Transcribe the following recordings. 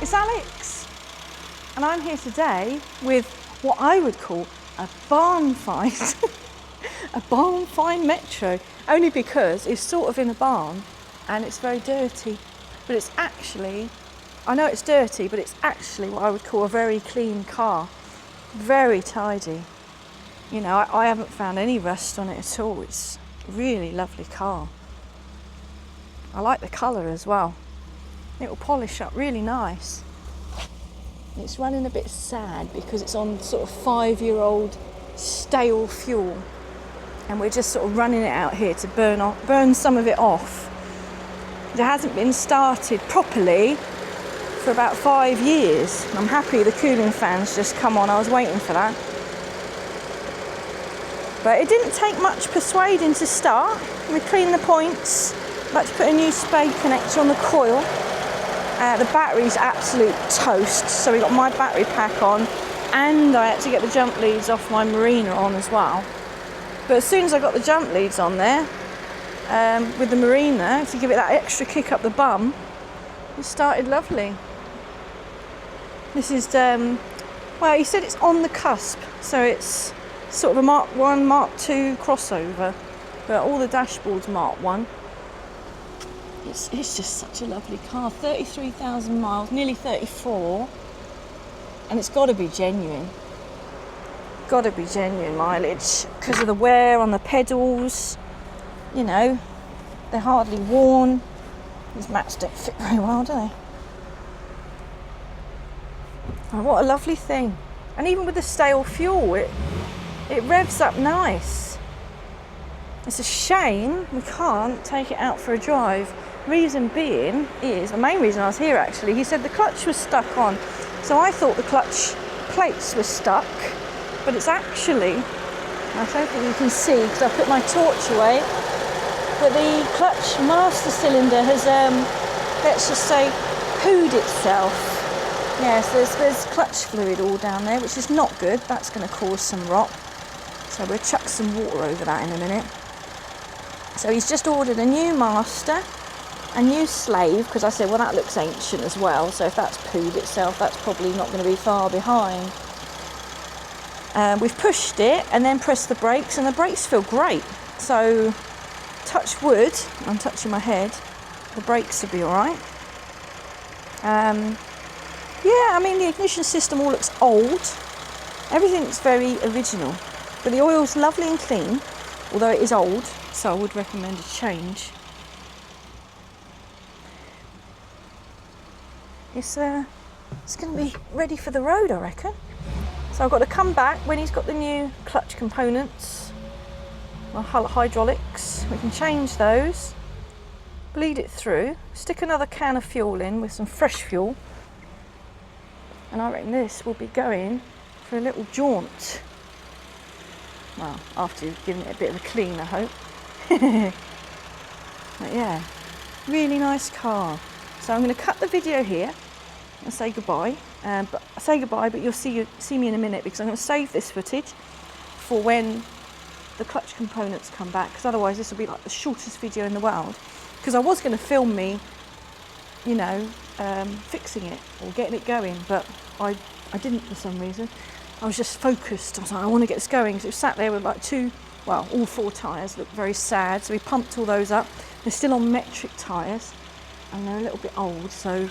it's Alex, and I'm here today with what I would call a barn find, a barn find Metro, only because it's sort of in a barn and it's very dirty, but it's actually, I know it's dirty, but it's actually what I would call a very clean car, very tidy. You know, I haven't found any rust on it at all. It's a really lovely car. I like the colour as well. It will polish up really nice. It's running a bit sad because it's on sort of 5-year-old stale fuel, and we're just sort of running it out here to burn some of it off. It hasn't been started properly for about 5 years. I'm happy the cooling fan's just come on. I was waiting for that. But it didn't take much persuading to start. We cleaned the points. I'd like to put a new spade connector on the coil. The battery's absolute toast, so we got my battery pack on, and I had to get the jump leads off my Marina on as well. But as soon as I got the jump leads on there, with the Marina, to give it that extra kick up the bum, it started lovely. This is, well, he said it's on the cusp, so it's sort of a Mark 1, Mark 2 crossover, but all the dashboard's Mark 1. It's just such a lovely car. 33,000 miles, nearly 34, and it's got to be genuine. Got to be genuine mileage because of the wear on the pedals. You know, they're hardly worn. These mats don't fit very well, do they? Oh, what a lovely thing. And even with the stale fuel, it revs up nice. It's a shame we can't take it out for a drive. Reason being is, the main reason I was here actually, he said the clutch was stuck on. So I thought the clutch plates were stuck, but it's actually, I don't think you can see because I put my torch away, but the clutch master cylinder has, let's just say, pooed itself. Yes, there's clutch fluid all down there, which is not good. That's going to cause some rot. So we'll chuck some water over that in a minute. So he's just ordered a new master, a new slave, because I said, well, that looks ancient as well. So if that's pooed itself, that's probably not going to be far behind. We've pushed it and then pressed the brakes, and the brakes feel great. So touch wood, I'm touching my head, the brakes will be all right. Yeah, I mean, the ignition system all looks old. Everything's very original, but the oil's lovely and clean, although it is old, so I would recommend a change. It's going to be ready for the road, I reckon. So I've got to come back when he's got the new clutch components, well, hydraulics. We can change those, bleed it through, stick another can of fuel in with some fresh fuel, and I reckon this will be going for a little jaunt. Well, after you've given it a bit of a clean, I hope. But yeah, really nice car. So I'm going to cut the video here and say goodbye. But you'll see me in a minute, because I'm going to save this footage for when the clutch components come back, because otherwise this will be like the shortest video in the world. Because I was going to film me, you know, fixing it or getting it going, but I didn't for some reason. I was just focused. I was like, I want to get this going. So it was sat there with like all 4 tyres, looked very sad. So we pumped all those up. They're still on metric tyres, and they're a little bit old. So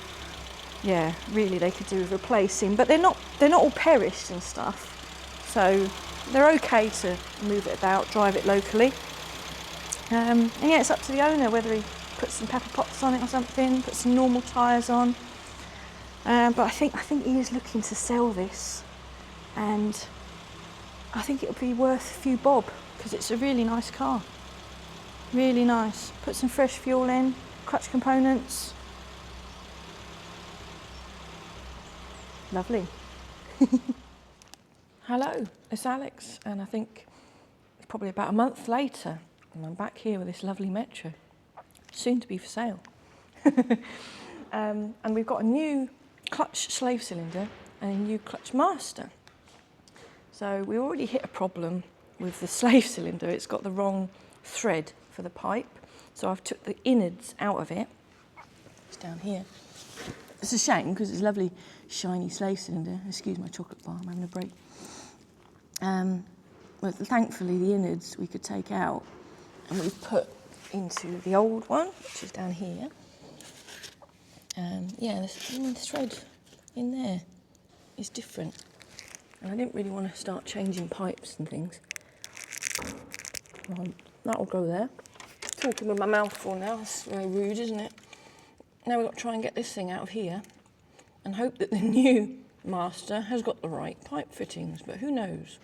yeah, really they could do with replacing. But they're not all perished and stuff. So they're okay to move it about, drive it locally. And yeah, it's up to the owner whether he puts some pepper pots on it or something, put some normal tyres on. But I think he is looking to sell this, and I think it'll be worth a few bob because it's a really nice car. Really nice. Put some fresh fuel in, clutch components. Lovely. Hello, it's Alex, and I think it's probably about a month later, and I'm back here with this lovely Metro, soon to be for sale. And we've got a new clutch slave cylinder and a new clutch master. So we already hit a problem with the slave cylinder. It's got the wrong thread for the pipe. So I've took the innards out of it. It's down here. It's a shame because it's a lovely shiny slave cylinder. Excuse my chocolate bar, I'm having a break. But thankfully the innards we could take out and we've put into the old one, which is down here. Yeah, the thread in there is different. And I didn't really want to start changing pipes and things. Well, that'll go there. Talking with my mouth full now, it's very rude, isn't it? Now we've got to try and get this thing out of here and hope that the new master has got the right pipe fittings, but who knows?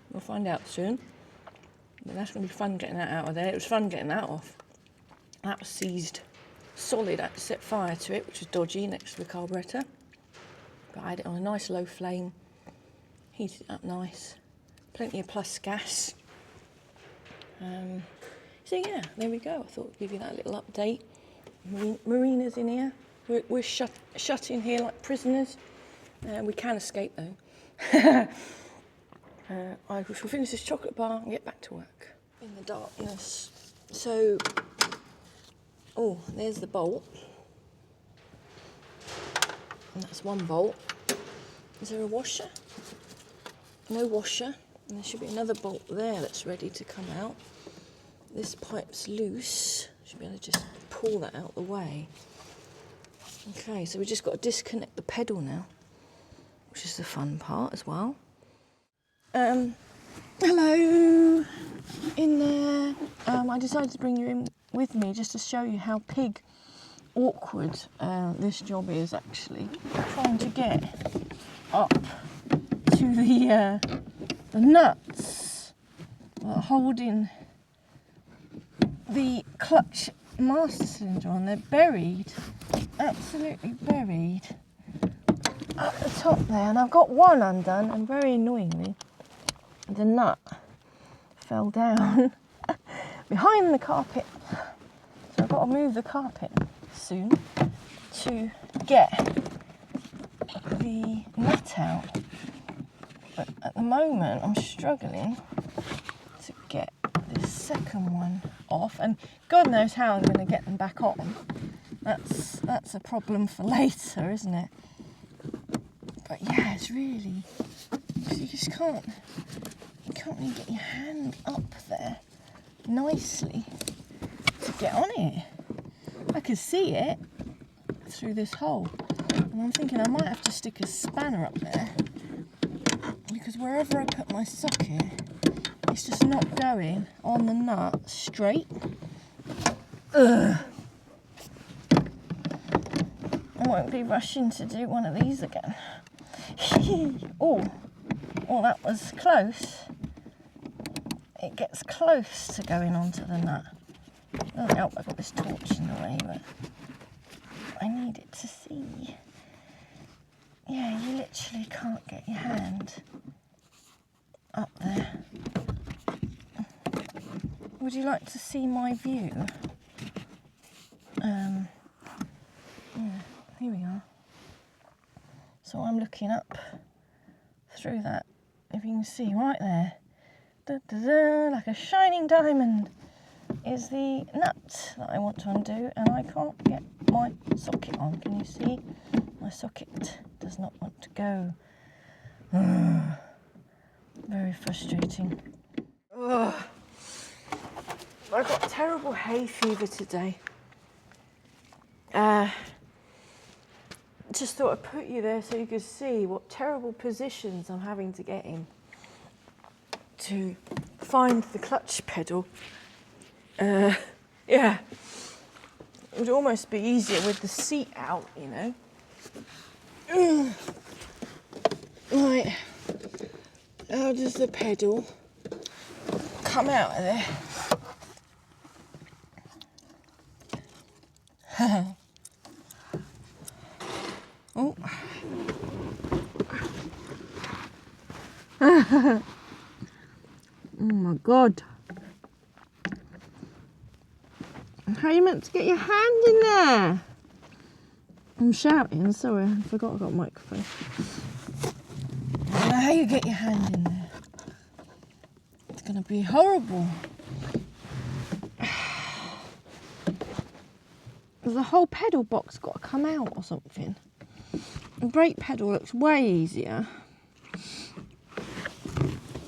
We'll find out soon. But that's going to be fun getting that out of there. It was fun getting that off. That was seized solid. I had to set fire to it, which was dodgy next to the carburettor. But I had it on a nice low flame, heated it up nice, plenty of plus gas. So yeah, there we go. I thought I'd give you that little update. Marina's in here. We're shut in here like prisoners. We can escape though. I shall finish this chocolate bar and get back to work. In the darkness. So, oh, there's the bolt. And that's one bolt. Is there a washer? No washer. And there should be another bolt there that's ready to come out. This pipe's loose. Should be able to just pull that out the way. Okay, so we've just got to disconnect the pedal now, which is the fun part as well. Hello in there. I decided to bring you in with me just to show you how pig awkward this job is actually. Trying to get up to the nuts holding the clutch master cylinder on. They're buried, absolutely buried at the top there, and I've got one undone, and very annoyingly the nut fell down behind the carpet, so I've got to move the carpet soon to get the nut out. But at the moment I'm struggling to get this second one off, and God knows how I'm going to get them back on. That's a problem for later, isn't it? But yeah, it's really, you just can't really get your hand up there nicely to get on it. I can see it through this hole, and I'm thinking I might have to stick a spanner up there, because wherever I put my socket, it's just not going on the nut straight. Ugh. I won't be rushing to do one of these again. Oh, that was close. It gets close to going onto the nut. Doesn't help I've got this torch in the way, but I need it to see. Yeah, you literally can't get your hand up there. Would you like to see my view? Yeah, here we are. So I'm looking up through that, if you can see right there, like a shining diamond, is the nut that I want to undo, and I can't get my socket on. Can you see? My socket does not want to go. Very frustrating. Ugh. I've got terrible hay fever today. Just thought I'd put you there so you could see what terrible positions I'm having to get in to find the clutch pedal. Yeah, it would almost be easier with the seat out, you know. Right, how does the pedal come out of there? Oh. Oh my God. How are you meant to get your hand in there? I'm shouting, sorry, I forgot I got a microphone. I don't know how you get your hand in there. It's going to be horrible. the whole pedal box got to come out or something. The brake pedal looks way easier.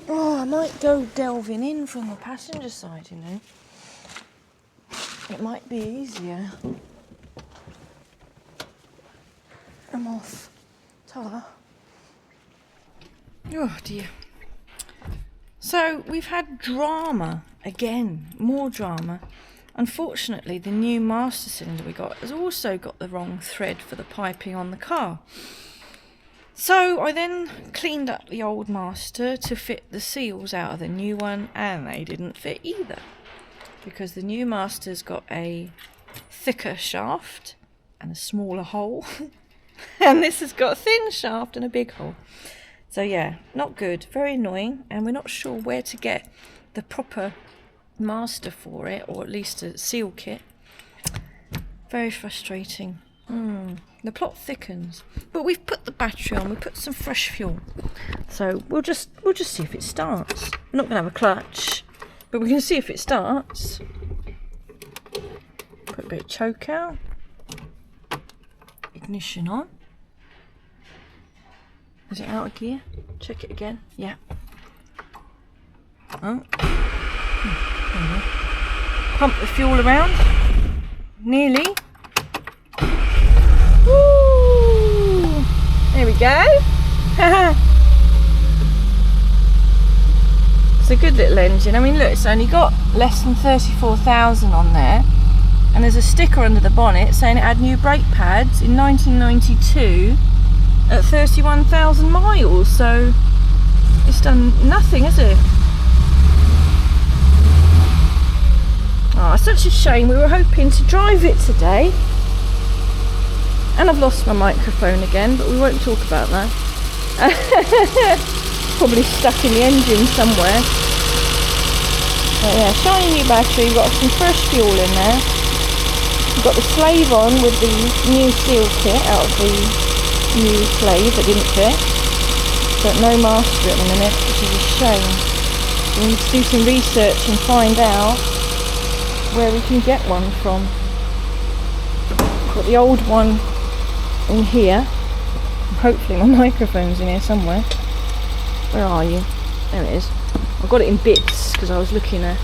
Oh, I might go delving in from the passenger side, you know. It might be easier. I'm off. Ta-da. Oh dear. So we've had drama again, more drama. Unfortunately, the new master cylinder we got has also got the wrong thread for the piping on the car. So I then cleaned up the old master to fit the seals out of the new one, and they didn't fit either, because the new master's got a thicker shaft and a smaller hole, and this has got a thin shaft and a big hole. So yeah, not good, very annoying, and we're not sure where to get the proper master for it, or at least a seal kit. Very frustrating. The plot thickens, but we've put the battery on, we put some fresh fuel, so we'll just see if it starts. We're not gonna have a clutch, but we can see if it starts. Put a bit of choke out, ignition on. Is it out of gear? Check it again. Yeah. Oh. Pump the fuel around. Nearly. Woo! There we go. It's a good little engine. I mean, look, it's only got less than 34,000 on there, and there's a sticker under the bonnet saying it had new brake pads in 1992 at 31,000 miles. So it's done nothing, has it? Oh, it's such a shame. We were hoping to drive it today. And I've lost my microphone again, but we won't talk about that. Probably stuck in the engine somewhere. But yeah, shiny new battery. We've got some fresh fuel in there. We've got the slave on with the new seal kit out of the new slave that didn't fit. But no master at the minute, which is a shame. We need to do some research and find out where we can get one from. Got the old one in here. Hopefully my microphone's in here somewhere. Where are you? There it is. I've got it in bits because I was looking at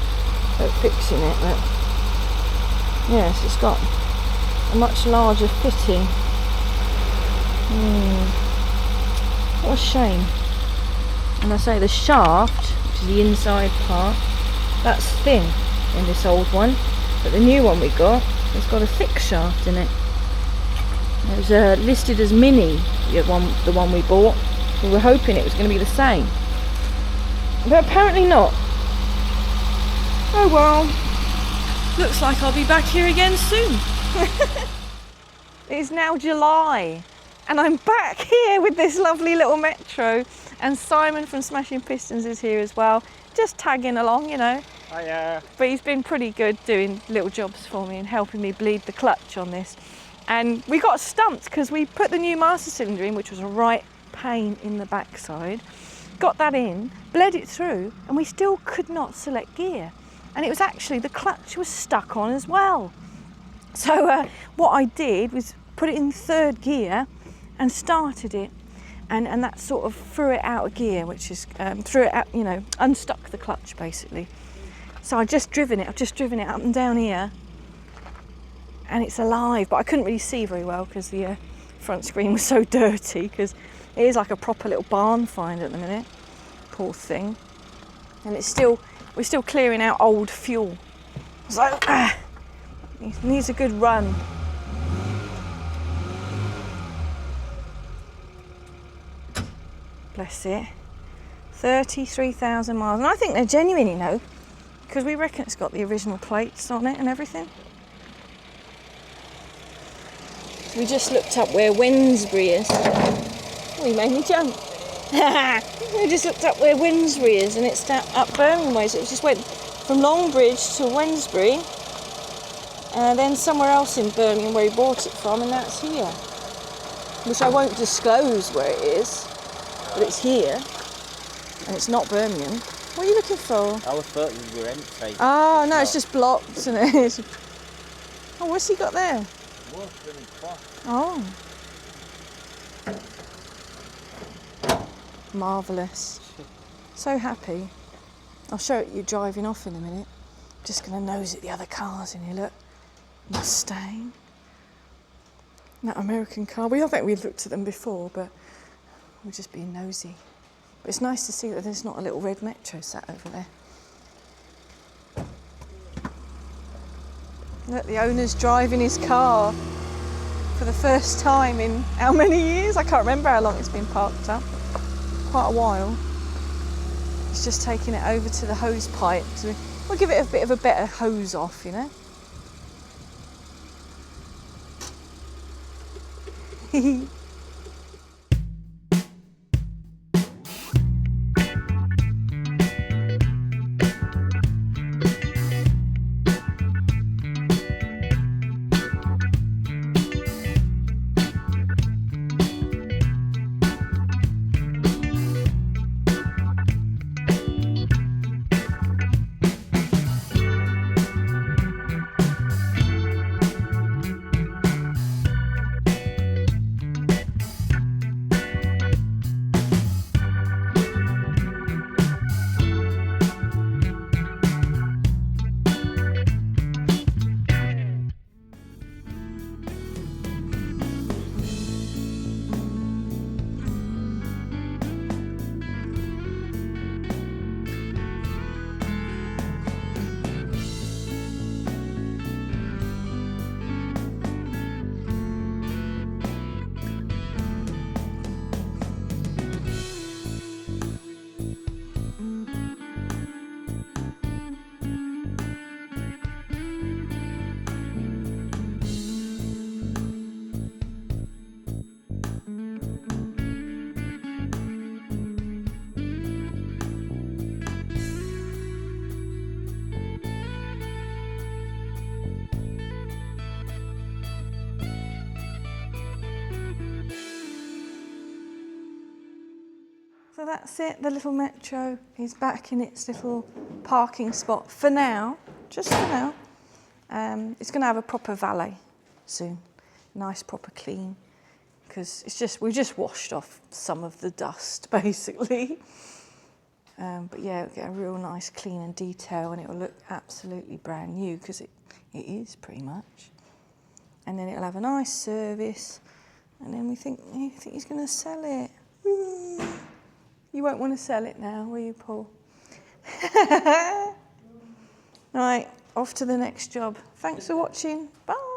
fixing it, but yes, it's got a much larger fitting. What a shame. And I say the shaft, which is the inside part, that's thin in this old one, but the new one we got has got a thick shaft in it. It was listed as mini, the one we bought. We were hoping it was going to be the same, but apparently not. Oh well, looks like I'll be back here again soon. It's now July and I'm back here with this lovely little Metro, and Simon from Smashing Pistons is here as well, just tagging along, you know. Hiya. But he's been pretty good doing little jobs for me and helping me bleed the clutch on this. And we got stumped because we put the new master cylinder in, which was a right pain in the backside. Got that in, bled it through, and we still could not select gear. And it was actually, the clutch was stuck on as well. So what I did was put it in third gear and started it. And that sort of threw it out of gear, which is, threw it out, you know, unstuck the clutch basically. So I've just driven it up and down here. And it's alive, but I couldn't really see very well because the front screen was so dirty, because it is like a proper little barn find at the minute. Poor thing. And it's still, we're still clearing out old fuel. So it needs a good run. Bless it. 33,000 miles, and I think they're genuine, you know, because we reckon it's got the original plates on it and everything. We just looked up where Wednesbury is. Oh, you made me jump. We just looked up where Wednesbury is, and it's up Birmingham way. So it just went from Longbridge to Wednesbury, and then somewhere else in Birmingham where he bought it from, and that's here. Which I won't disclose where it is, but it's here, and it's not Birmingham. What are you looking for? I thought you were empty. Oh, no, it's just blocked, isn't it? Oh, what's he got there? Oh. Marvellous. So happy. I'll show it you driving off in a minute. Just going to nose at the other cars in here, look. Mustang. That American car. I think we've looked at them before, but we're just being nosy. But it's nice to see that there's not a little red Metro sat over there. Look, the owner's driving his car for the first time in how many years? I can't remember how long it's been parked up. Quite a while. He's just taking it over to the hose pipe. So we'll give it a bit of a better hose off, you know. So that's it, the little Metro is back in its little parking spot for now, just for now. It's going to have a proper valet soon, nice proper clean, because we just washed off some of the dust basically. But yeah, it'll get a real nice clean and detail, and it will look absolutely brand new, because it is pretty much. And then it'll have a nice service, and then we think he's going to sell it. You won't want to sell it now, will you, Paul? Right, off to the next job. Thanks for watching. Bye.